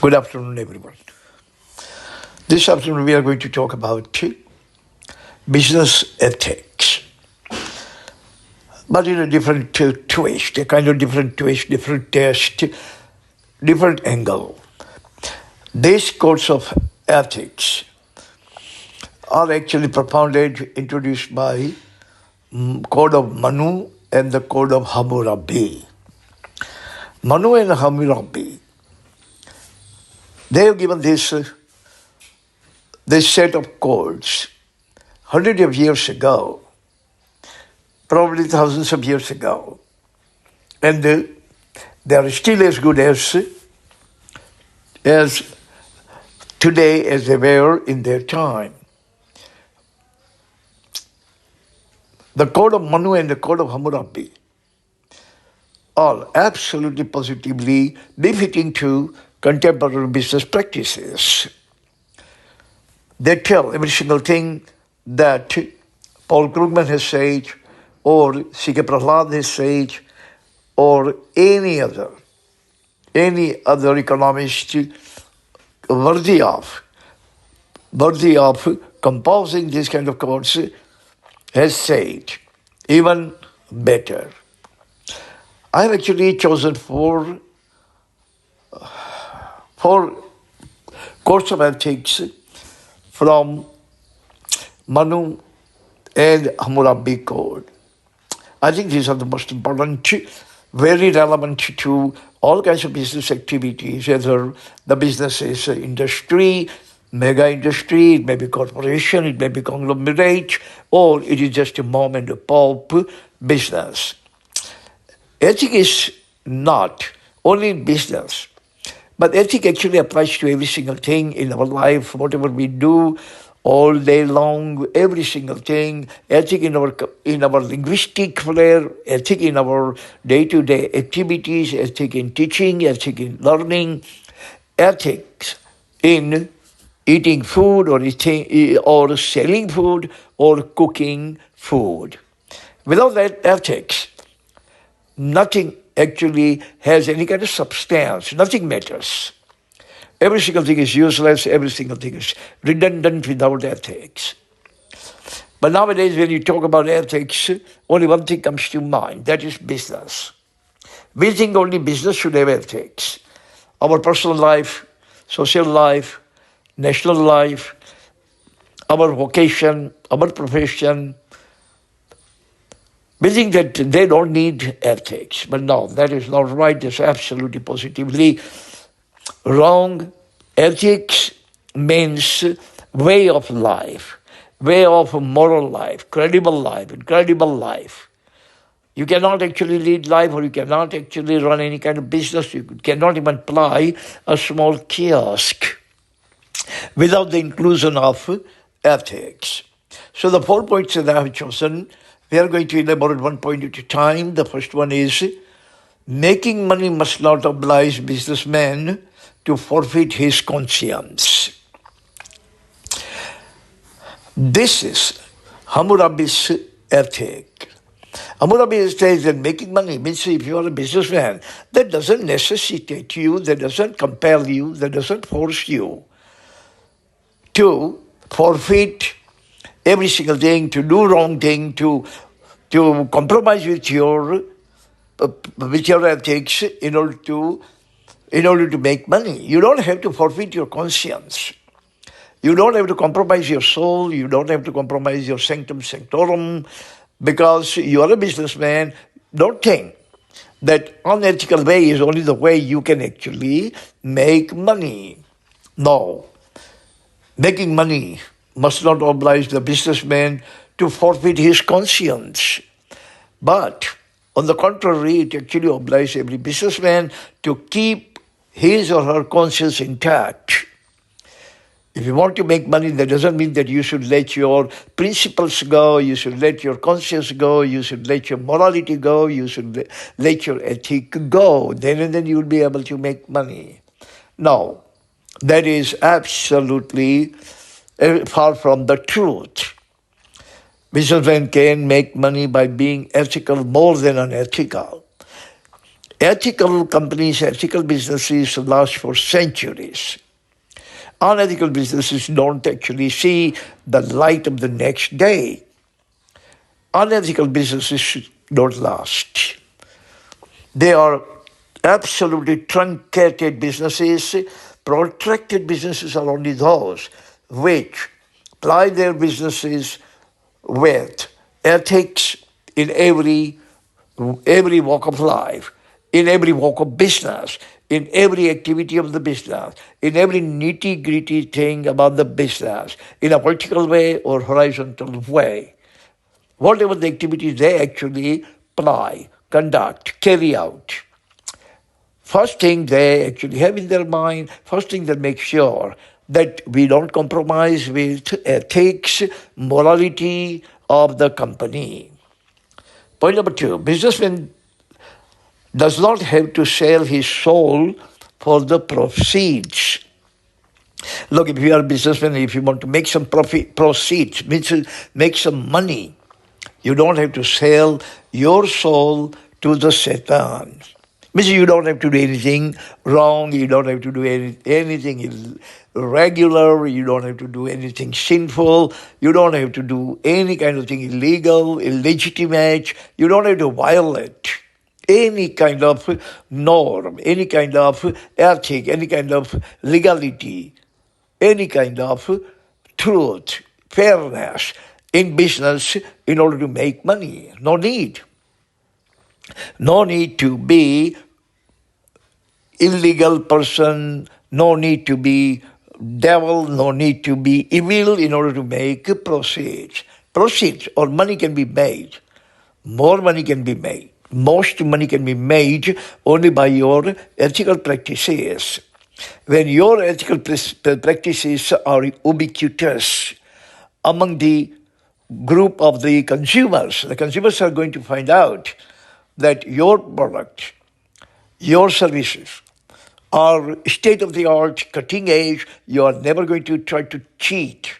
Good afternoon, everyone. This afternoon, we are going to talk about business ethics, but in a different twist, a kind of different twist, different test, different angle. These codes of ethics are actually propounded, introduced by Code of Manu and the Code of Hammurabi. Manu and Hammurabi, they have given this set of codes hundreds of years ago, probably thousands of years ago, and they are still as good as today as they were in their time. The Code of Manu and the Code of Hammurabi are absolutely positively befitting to contemporary business practices. They tell every single thing that Paul Krugman has said, or C.K. Prahlad has said, or any other economist worthy of composing this kind of codes has said, even better. I have actually chosen four codes of ethics from Manu and Hammurabi Code. I think these are the most important, very relevant to all kinds of business activities, whether the business is industry, mega industry, it may be corporation, it may be conglomerate, or it is just a mom and a pop business. Ethic is not only in business, but ethic actually applies to every single thing in our life, whatever we do all day long, every single thing. Ethic in our linguistic flair, ethic in our day-to-day activities, ethic in teaching, ethic in learning, ethics in eating food or selling food or cooking food. Without that ethics, nothing actually has any kind of substance. Nothing matters. Every single thing is useless. Every single thing is redundant without ethics. But nowadays, when you talk about ethics, only one thing comes to mind. That is business. We think only business should have ethics. Our personal life, social life, national life, our vocation, our profession, we think that they don't need ethics. But no, that is not right. That's absolutely positively wrong. Ethics means way of life, way of moral life, credible life, incredible life. You cannot actually lead life, or you cannot actually run any kind of business. You cannot even ply a small kiosk without the inclusion of ethics. So the 4 points that I have chosen, we are going to elaborate one point at a time. The first one is, making money must not oblige businessman to forfeit his conscience. This is Hammurabi's ethic. Hammurabi says that making money means, if you are a businessman, that doesn't necessitate you, that doesn't compel you, that doesn't force you to forfeit every single thing, to do wrong thing, to compromise with your ethics in order to make money. You don't have to forfeit your conscience. You don't have to compromise your soul. You don't have to compromise your sanctum sanctorum, because you are a businessman. Don't think that unethical way is only the way you can actually make money. No. Making money must not oblige the businessman to forfeit his conscience. But on the contrary, it actually obliges every businessman to keep his or her conscience intact. If you want to make money, that doesn't mean that you should let your principles go, you should let your conscience go, you should let your morality go, you should let your ethic go. Then and then you will be able to make money. No, that is absolutely far from the truth. Businessmen can make money by being ethical more than unethical. Ethical companies, ethical businesses last for centuries. Unethical businesses don't actually see the light of the next day. Unethical businesses don't last. They are absolutely truncated businesses. Protracted businesses are only those which ply their businesses with ethics in every walk of life, in every walk of business, in every activity of the business, in every nitty-gritty thing about the business, in a vertical way or horizontal way. Whatever the activities they actually ply, conduct, carry out. First thing they actually have in their mind, first thing they make sure that we don't compromise with ethics, morality of the company. Point number two, businessman does not have to sell his soul for the proceeds. Look, if you are a businessman, if you want to make some proceeds, means make some money, you don't have to sell your soul to the Satan. Means you don't have to do anything wrong, you don't have to do anything irregular, you don't have to do anything sinful, you don't have to do any kind of thing illegal, illegitimate, you don't have to violate any kind of norm, any kind of ethic, any kind of legality, any kind of truth, fairness in business in order to make money. No need. No need to be illegal person, no need to be devil, no need to be evil in order to make proceeds. Proceeds or money can be made. More money can be made. Most money can be made only by your ethical practices. When your ethical practices are ubiquitous among the group of the consumers are going to find out that your product, your services are state of the art, cutting edge. You are never going to try to cheat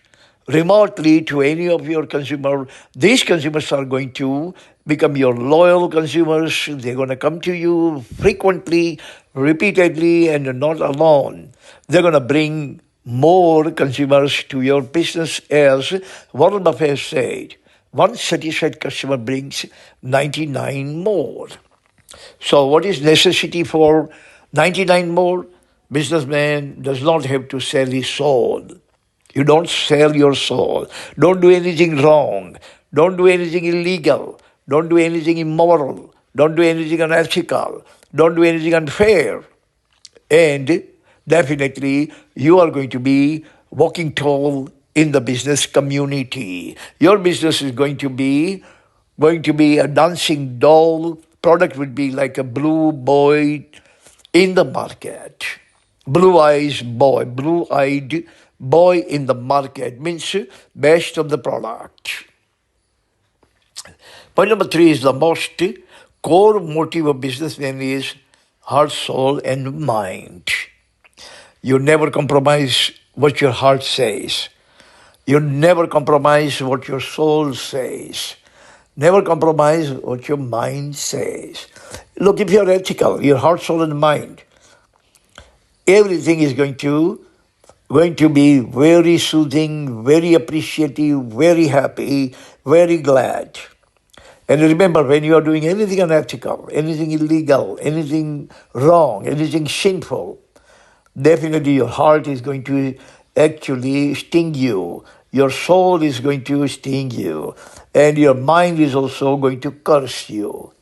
remotely to any of your consumer. These consumers are going to become your loyal consumers. They're going to come to you frequently, repeatedly, and you're not alone. They're going to bring more consumers to your business, as Warren Buffett said. One satisfied customer brings 99 more. So what is necessity for 99 more? Businessman does not have to sell his soul. You don't sell your soul. Don't do anything wrong. Don't do anything illegal. Don't do anything immoral. Don't do anything unethical. Don't do anything unfair. And definitely you are going to be walking tall in the business community. Your business is going to be a dancing doll. Product would be like a blue boy in the market. Blue-eyed boy in the market means best of the product. Point number three is the most core motive of businessman is heart, soul, and mind. You never compromise what your heart says. You never compromise what your soul says. Never compromise what your mind says. Look, if you're ethical, your heart, soul, and mind, everything is going to be very soothing, very appreciative, very happy, very glad. And remember, when you are doing anything unethical, anything illegal, anything wrong, anything sinful, definitely your heart is going to actually sting you. Your soul is going to sting you. And your mind is also going to curse you.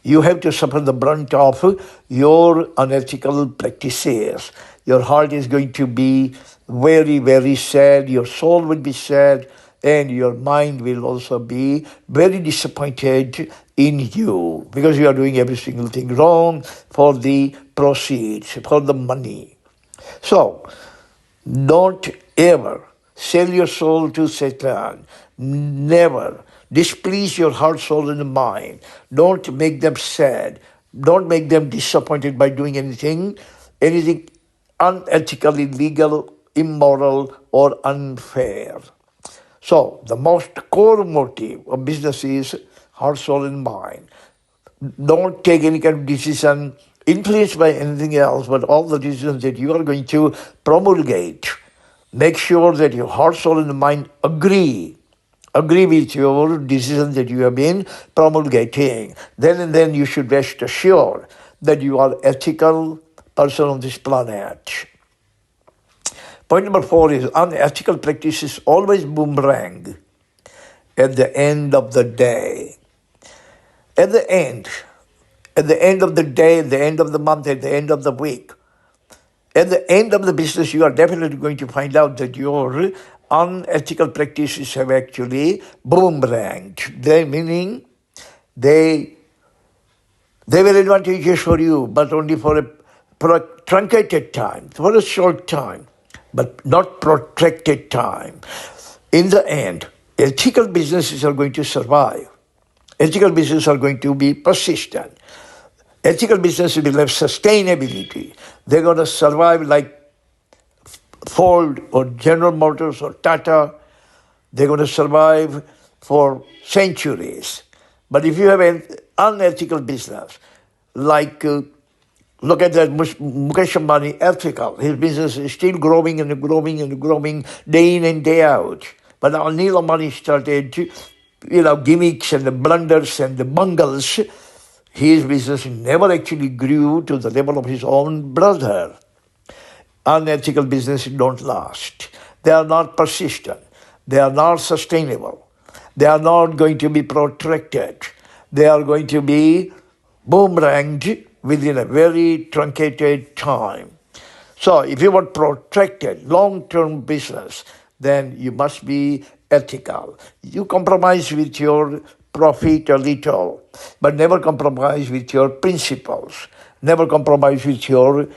You have to suffer the brunt of your unethical practices. Your heart is going to be very, very sad. Your soul will be sad. And your mind will also be very disappointed in you because you are doing every single thing wrong for the proceeds, for the money. So, don't ever sell your soul to Satan. Never. Displease your heart, soul, and mind. Don't make them sad. Don't make them disappointed by doing anything unethical, illegal, immoral, or unfair. So, the most core motive of business is heart, soul, and mind. Don't take any kind of decision influenced by anything else, but all the decisions that you are going to promulgate. Make sure that your heart, soul, and mind agree with your decisions that you have been promulgating. Then and then you should rest assured that you are ethical person on this planet. Point number 4 is unethical practices always boomerang at the end of the day. At the end of the day, at the end of the month, at the end of the week, at the end of the business, you are definitely going to find out that your unethical practices have actually boomeranged. Meaning they were advantageous for you, but only for a truncated time, for a short time, but not protracted time. In the end, ethical businesses are going to survive. Ethical businesses are going to be persistent. Ethical businesses will have sustainability. They're going to survive like Ford or General Motors or Tata. They're going to survive for centuries. But if you have an unethical business, like look at that Mukesh Ambani, ethical. His business is still growing and growing and growing day in and day out. But Anil Ambani started, gimmicks and the blunders and the bungles. His business never actually grew to the level of his own brother. Unethical businesses don't last. They are not persistent. They are not sustainable. They are not going to be protracted. They are going to be boomeranged within a very truncated time. So if you want protracted, long-term business, then you must be ethical. You compromise with your profit a little, but never compromise with your principles. Never compromise with your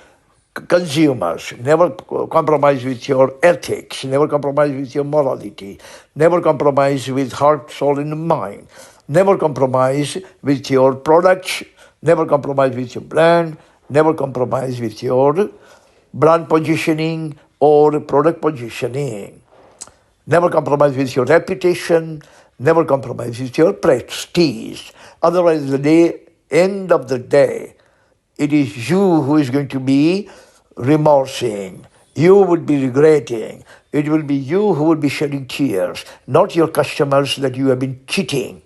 consumers. Never compromise with your ethics. Never compromise with your morality. Never compromise with heart, soul, and mind. Never compromise with your products. Never compromise with your brand. Never compromise with your brand positioning or product positioning. Never compromise with your reputation. Never compromise with your prestige. Otherwise, end of the day, it is you who is going to be remorsing. You would be regretting. It will be you who will be shedding tears, not your customers that you have been cheating,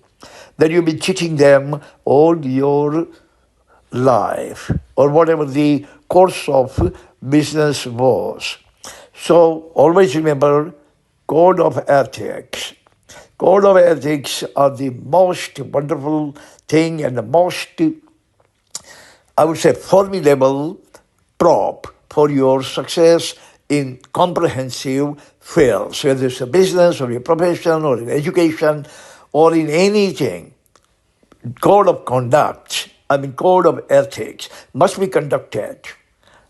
that you've been cheating them all your life, or whatever the course of business was. So always remember, code of ethics. Code of ethics are the most wonderful thing and the most, I would say, formidable prop for your success in comprehensive fields, whether it's a business or a profession or in education or in anything. Code of conduct, code of ethics must be conducted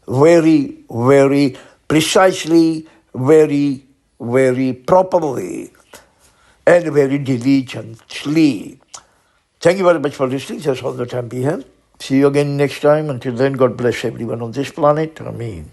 very, very precisely, very, very properly, and very diligently. Thank you very much for listening. That's all the time we have. See you again next time. Until then, God bless everyone on this planet. Amen.